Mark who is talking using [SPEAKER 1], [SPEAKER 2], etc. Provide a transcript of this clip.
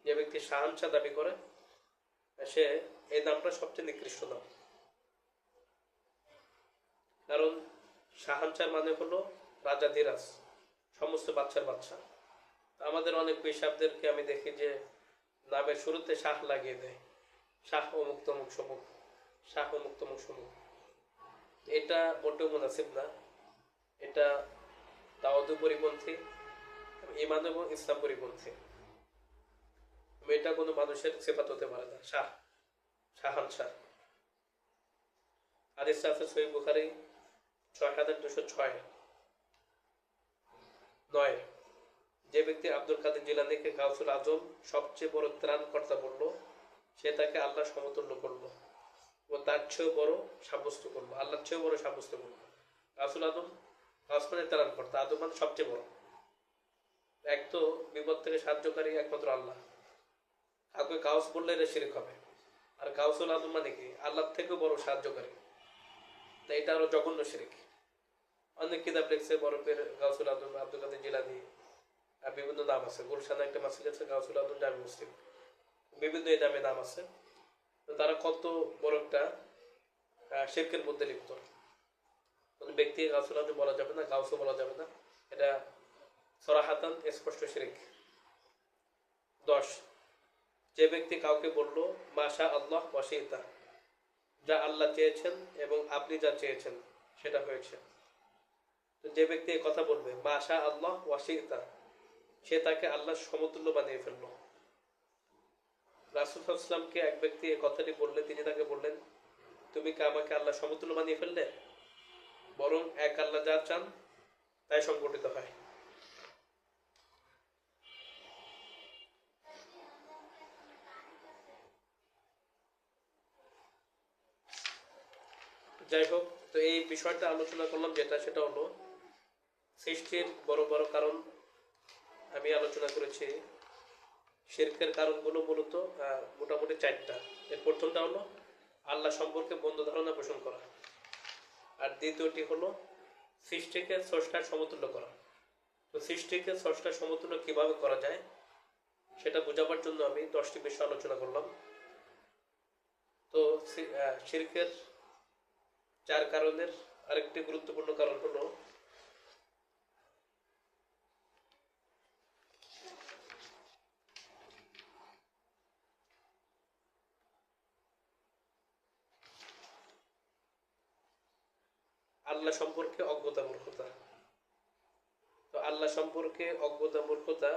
[SPEAKER 1] যে ব্যক্তি শাহানশাহ দাবি করে সে এই নামটা সবচেয়ে নিকৃষ্ট নাম। কারণ শাহানশাহ মানে হলো রাজাধিরাজ, সমস্ত বাচ্চার বাচ্চা। আমাদের অনেক পেশাবদেরকে আমি দেখি যে নামের শুরুতে শাহ লাগিয়ে দেয়, শাহ অমুক তমুক সমুক, শাহ অমুক তমুক সমুক। এটা মোটেও মুনাসিব না। এটা তাওয়াদু পরিপন্থী, ইমান এবং ইসলাম পরিপন্থী। এটা কোনো মানুষের সিফাত হতে পারে না, শাহ, শাহানশাহ। হাদিসটা আছে সহিহ বুখারী 6206-9। যে ব্যক্তি আব্দুল কাদের জিলানীকে গাউসুল আজম সবচেয়ে বড় ত্রাণকর্তা বলল, সে তাকে আল্লাহ সমতুল্য করলো ও তার চেয়েও বড় সাব্যস্ত করলো, আল্লাহর চেয়েও বড় সাব্যস্ত করলো। গাউসুল আজম, গাউস মানে ত্রাণকর্তা, আদম মানে সবচেয়ে বড়। এক তো বিপদ থেকে সাহায্যকারী একমাত্র আল্লাহ। কাউকে গাউস বললে এটা শিরক হবে। আর গাউসুল আজম মানে কি? আল্লাহর থেকেও বড় সাহায্যকারী। তাই এটা আরো জঘন্য শিরক। অনেক কিতাব লিখছে বরফের গাউসুল আজম, আব্দুল কাদের জিলানী, বিভিন্ন নাম আছে। গুলশানে একটা মাসিক আছে গাউসুল আজম জামি মুসলিম, বিভিন্ন এই নামে নাম আছে। তো তারা কত বড় একটা শিরকের মধ্যে লিপ্ত। কোন ব্যক্তি গাউসুল আজম বলা যাবে না, গাউসও বলা যাবে না, এটা সরাহাতান স্পষ্ট শিরক। 10, যে ব্যক্তি কাউকে বলল মাশা আল্লাহ ওয়াশিতা, যা আল্লাহ চেয়েছেন এবং আপনি যা চেয়েছেন সেটা হয়েছে। তো যে ব্যক্তি এই কথা বলবে মাশা আল্লাহ ওয়াশিতা, সে তাকে আল্লাহ সমতুল্য বানিয়ে ফেললো। রাসূল সাল্লাল্লাহু আলাইহি ওয়াসাল্লামকে এক ব্যক্তি এই কথাটি বললে তিনি তাকে বললেন, তুমি কি আমাকে আল্লাহ সমতুল্য বানিয়ে ফেললে? বরং এক আল্লাহ যা চান তাই সংগঠিত হয়। যাই হোক, তো এই বিষয়টা আলোচনা করলাম, যেটা সেটা হলো সৃষ্টির বড় বড় কারণ আমি আলোচনা করেছি। শিরকের কারণগুলো মূলত মোটামুটি 4টা। এর প্রথমটা হলো আল্লাহ সম্পর্কে বন্ধ ধারণা পোষণ করা, আর দ্বিতীয়টি হলো সৃষ্টিকে স্রষ্টার সমতুল্য করা। তো সৃষ্টিকে স্রষ্টার সমতুল্য কিভাবে করা যায় সেটা বোঝাবার জন্য আমি 10টি বিষয় আলোচনা করলাম। তো শিরকের 4 কারণের আরেকটি গুরুত্বপূর্ণ কারণ হলো আল্লাহ সম্পর্কে অজ্ঞতা মূর্খতা। তো আল্লাহ সম্পর্কে অজ্ঞতা মূর্খতা